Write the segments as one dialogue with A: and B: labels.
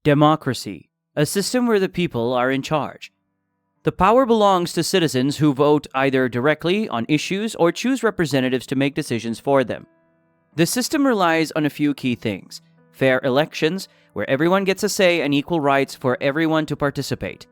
A: Democracy, a system where the people are in charge. The power belongs to citizens who vote either directly on issues or choose representatives to make decisions for them. The system relies on a few key things: fair elections, where everyone gets a say and equal rights for everyone to participate.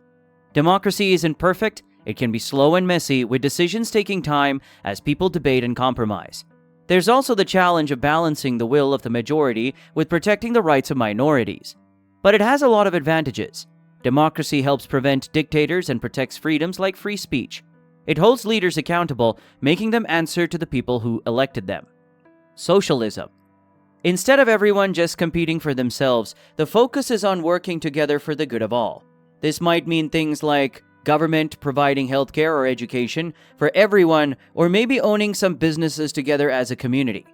A: Democracy isn't perfect, it can be slow and messy, with decisions taking time as people debate and compromise. There's also the challenge of balancing the will of the majority with protecting the rights of minorities. But it has a lot of advantages. Democracy helps prevent dictators and protects freedoms like free speech. It holds leaders accountable, making them answer to the people who elected them. Socialism. Instead of everyone just competing for themselves, the focus is on working together for the good of all. This might mean things like government providing healthcare or education for everyone, or maybe owning some businesses together as a community.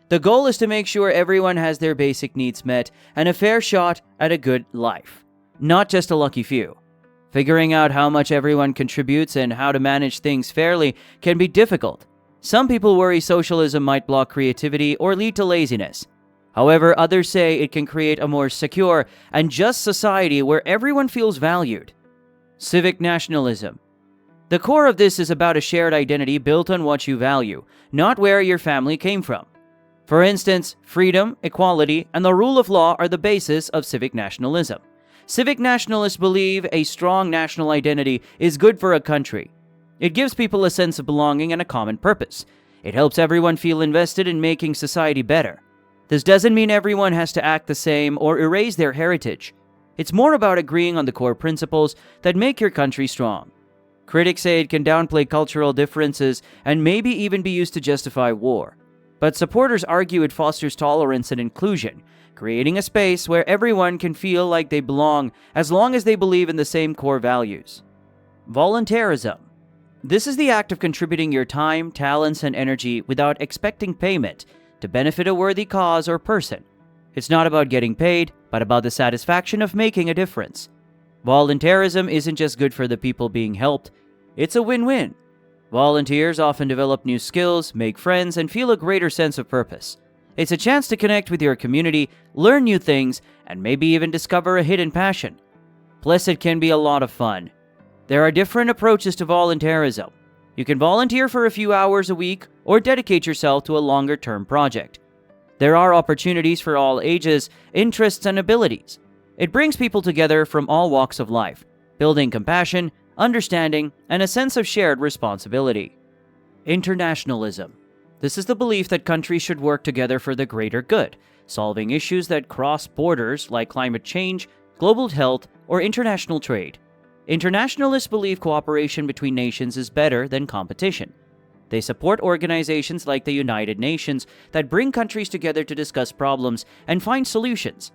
A: The goal is to make sure everyone has their basic needs met and a fair shot at a good life, not just a lucky few. Figuring out how much everyone contributes and how to manage things fairly can be difficult. Some people worry socialism might block creativity or lead to laziness. However, others say it can create a more secure and just society where everyone feels valued. Civic nationalism. The core of this is about a shared identity built on what you value, not where your family came from. For instance, freedom, equality, and the rule of law are the basis of civic nationalism. Civic nationalists believe a strong national identity is good for a country. It gives people a sense of belonging and a common purpose. It helps everyone feel invested in making society better. This doesn't mean everyone has to act the same or erase their heritage. It's more about agreeing on the core principles that make your country strong. Critics say it can downplay cultural differences and maybe even be used to justify war. But supporters argue it fosters tolerance and inclusion, creating a space where everyone can feel like they belong as long as they believe in the same core values. Voluntarism. This is the act of contributing your time, talents, and energy without expecting payment to benefit a worthy cause or person. It's not about getting paid, but about the satisfaction of making a difference. Voluntarism isn't just good for the people being helped, it's a win-win. Volunteers often develop new skills, make friends, and feel a greater sense of purpose. It's a chance to connect with your community, learn new things, and maybe even discover a hidden passion. Plus, it can be a lot of fun. There are different approaches to volunteerism. You can volunteer for a few hours a week or dedicate yourself to a longer-term project. There are opportunities for all ages, interests, and abilities. It brings people together from all walks of life, building compassion, understanding, and a sense of shared responsibility. Internationalism. This is the belief that countries should work together for the greater good, solving issues that cross borders like climate change, global health, or international trade. Internationalists believe cooperation between nations is better than competition. They support organizations like the United Nations that bring countries together to discuss problems and find solutions.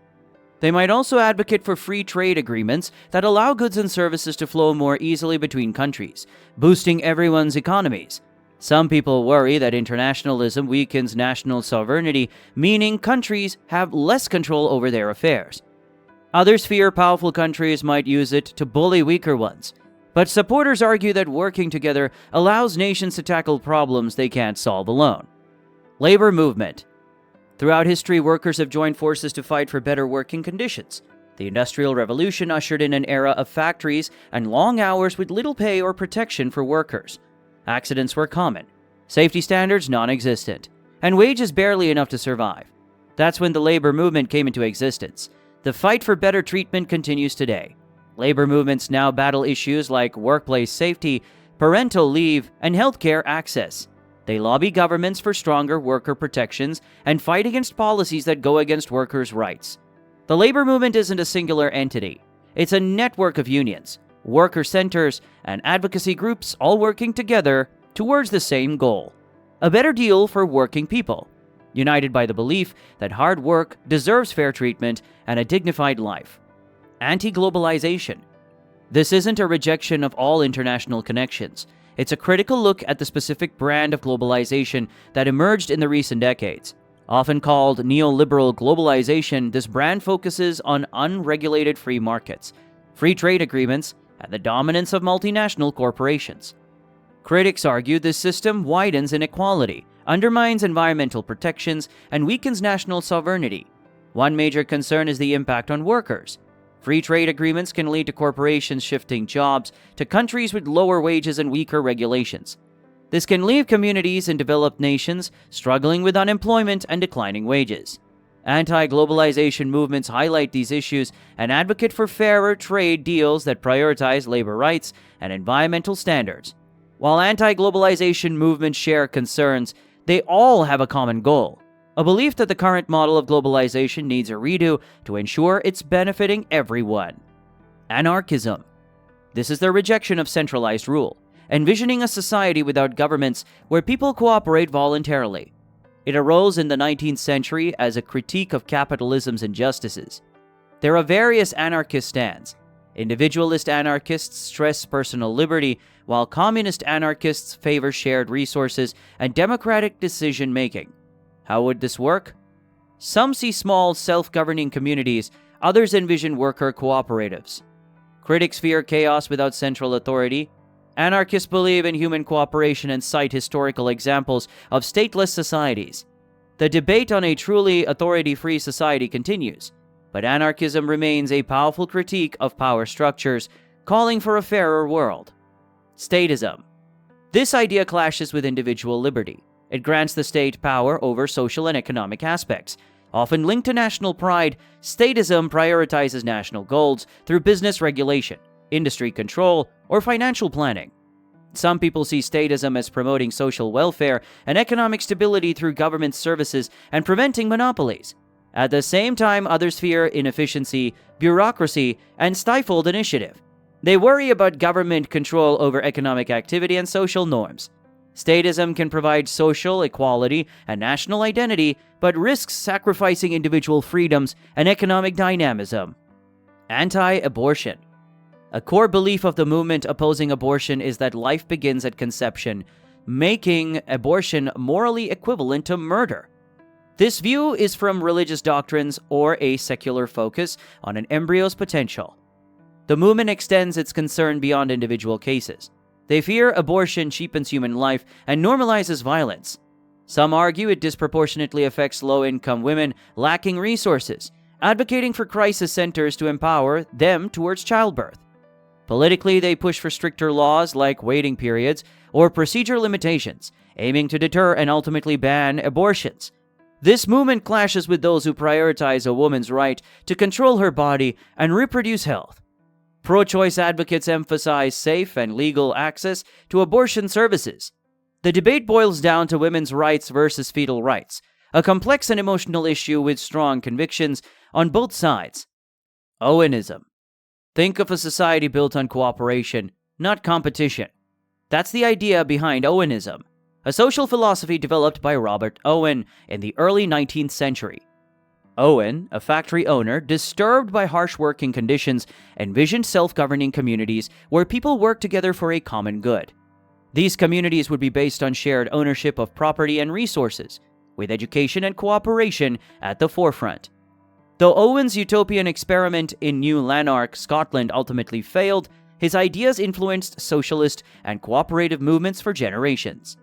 A: They might also advocate for free trade agreements that allow goods and services to flow more easily between countries, boosting everyone's economies. Some people worry that internationalism weakens national sovereignty, meaning countries have less control over their affairs. Others fear powerful countries might use it to bully weaker ones. But supporters argue that working together allows nations to tackle problems they can't solve alone. Labor movement. Throughout history, workers have joined forces to fight for better working conditions. The Industrial Revolution ushered in an era of factories and long hours with little pay or protection for workers. Accidents were common, safety standards non-existent, and wages barely enough to survive. That's when the labor movement came into existence. The fight for better treatment continues today. Labor movements now battle issues like workplace safety, parental leave, and healthcare access. They lobby governments for stronger worker protections and fight against policies that go against workers' rights. The labor movement isn't a singular entity. It's a network of unions, worker centers, and advocacy groups all working together towards the same goal: a better deal for working people, united by the belief that hard work deserves fair treatment and a dignified life. Anti-globalization. This isn't a rejection of all international connections. It's a critical look at the specific brand of globalization that emerged in the recent decades. Often called neoliberal globalization, this brand focuses on unregulated free markets, free trade agreements, and the dominance of multinational corporations. Critics argue this system widens inequality, undermines environmental protections, and weakens national sovereignty. One major concern is the impact on workers. Free trade agreements can lead to corporations shifting jobs to countries with lower wages and weaker regulations. This can leave communities in developed nations struggling with unemployment and declining wages. Anti-globalization movements highlight these issues and advocate for fairer trade deals that prioritize labor rights and environmental standards. While anti-globalization movements share concerns, they all have a common goal: a belief that the current model of globalization needs a redo to ensure it's benefiting everyone. Anarchism. This is their rejection of centralized rule, envisioning a society without governments where people cooperate voluntarily. It arose in the 19th century as a critique of capitalism's injustices. There are various anarchist stands. Individualist anarchists stress personal liberty, while communist anarchists favor shared resources and democratic decision-making. How would this work? Some see small, self-governing communities, others envision worker cooperatives. Critics fear chaos without central authority. Anarchists believe in human cooperation and cite historical examples of stateless societies. The debate on a truly authority-free society continues, but anarchism remains a powerful critique of power structures, calling for a fairer world. Statism. This idea clashes with individual liberty. It grants the state power over social and economic aspects. Often linked to national pride, statism prioritizes national goals through business regulation, industry control, or financial planning. Some people see statism as promoting social welfare and economic stability through government services and preventing monopolies. At the same time, others fear inefficiency, bureaucracy, and stifled initiative. They worry about government control over economic activity and social norms. Statism can provide social equality and national identity, but risks sacrificing individual freedoms and economic dynamism. Anti-abortion. A core belief of the movement opposing abortion is that life begins at conception, making abortion morally equivalent to murder. This view is from religious doctrines or a secular focus on an embryo's potential. The movement extends its concern beyond individual cases. They fear abortion cheapens human life and normalizes violence. Some argue it disproportionately affects low-income women lacking resources, advocating for crisis centers to empower them towards childbirth. Politically, they push for stricter laws like waiting periods or procedure limitations, aiming to deter and ultimately ban abortions. This movement clashes with those who prioritize a woman's right to control her body and reproduce health. Pro-choice advocates emphasize safe and legal access to abortion services. The debate boils down to women's rights versus fetal rights, a complex and emotional issue with strong convictions on both sides. Owenism. Think of a society built on cooperation, not competition. That's the idea behind Owenism, a social philosophy developed by Robert Owen in the early 19th century. Owen, a factory owner disturbed by harsh working conditions, envisioned self-governing communities where people work together for a common good. These communities would be based on shared ownership of property and resources, with education and cooperation at the forefront. Though Owen's utopian experiment in New Lanark, Scotland ultimately failed, his ideas influenced socialist and cooperative movements for generations.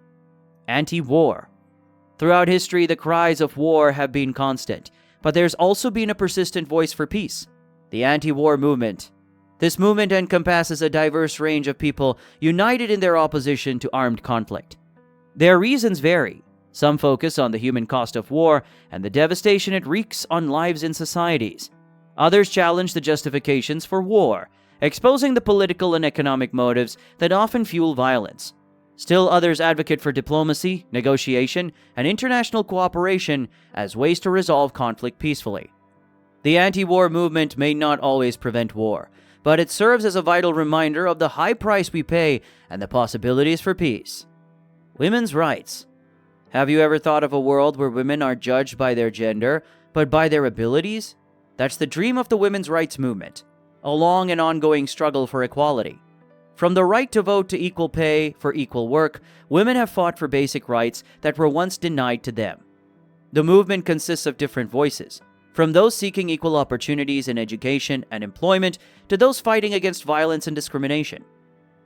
A: Anti-war. Throughout history, the cries of war have been constant, but there's also been a persistent voice for peace: the anti-war movement. This movement encompasses a diverse range of people united in their opposition to armed conflict. Their reasons vary. Some focus on the human cost of war and the devastation it wreaks on lives in societies. Others challenge the justifications for war, exposing the political and economic motives that often fuel violence. Still others advocate for diplomacy, negotiation, and international cooperation as ways to resolve conflict peacefully. The anti-war movement may not always prevent war, but it serves as a vital reminder of the high price we pay and the possibilities for peace. Women's rights. Have you ever thought of a world where women are judged by their gender, but by their abilities? That's the dream of the women's rights movement, a long and ongoing struggle for equality. From the right to vote to equal pay for equal work, women have fought for basic rights that were once denied to them. The movement consists of different voices, from those seeking equal opportunities in education and employment to those fighting against violence and discrimination.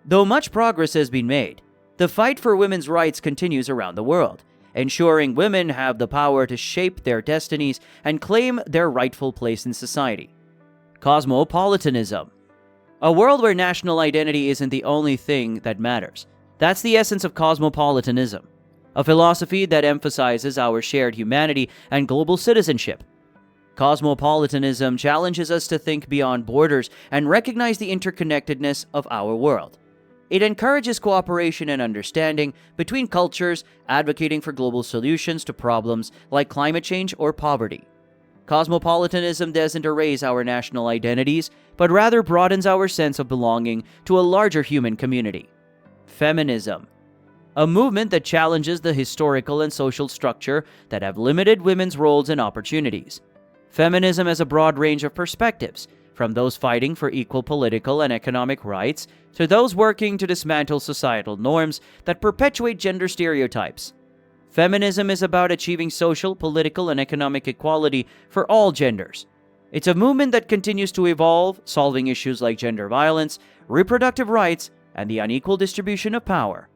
A: Though much progress has been made, the fight for women's rights continues around the world, ensuring women have the power to shape their destinies and claim their rightful place in society. Cosmopolitanism. A world where national identity isn't the only thing that matters. That's the essence of cosmopolitanism, a philosophy that emphasizes our shared humanity and global citizenship. Cosmopolitanism challenges us to think beyond borders and recognize the interconnectedness of our world. It encourages cooperation and understanding between cultures, advocating for global solutions to problems like climate change or poverty. Cosmopolitanism doesn't erase our national identities, but rather broadens our sense of belonging to a larger human community. Feminism. A movement that challenges the historical and social structure that have limited women's roles and opportunities. Feminism has a broad range of perspectives, from those fighting for equal political and economic rights to those working to dismantle societal norms that perpetuate gender stereotypes. Feminism is about achieving social, political, and economic equality for all genders. It's a movement that continues to evolve, solving issues like gender violence, reproductive rights, and the unequal distribution of power.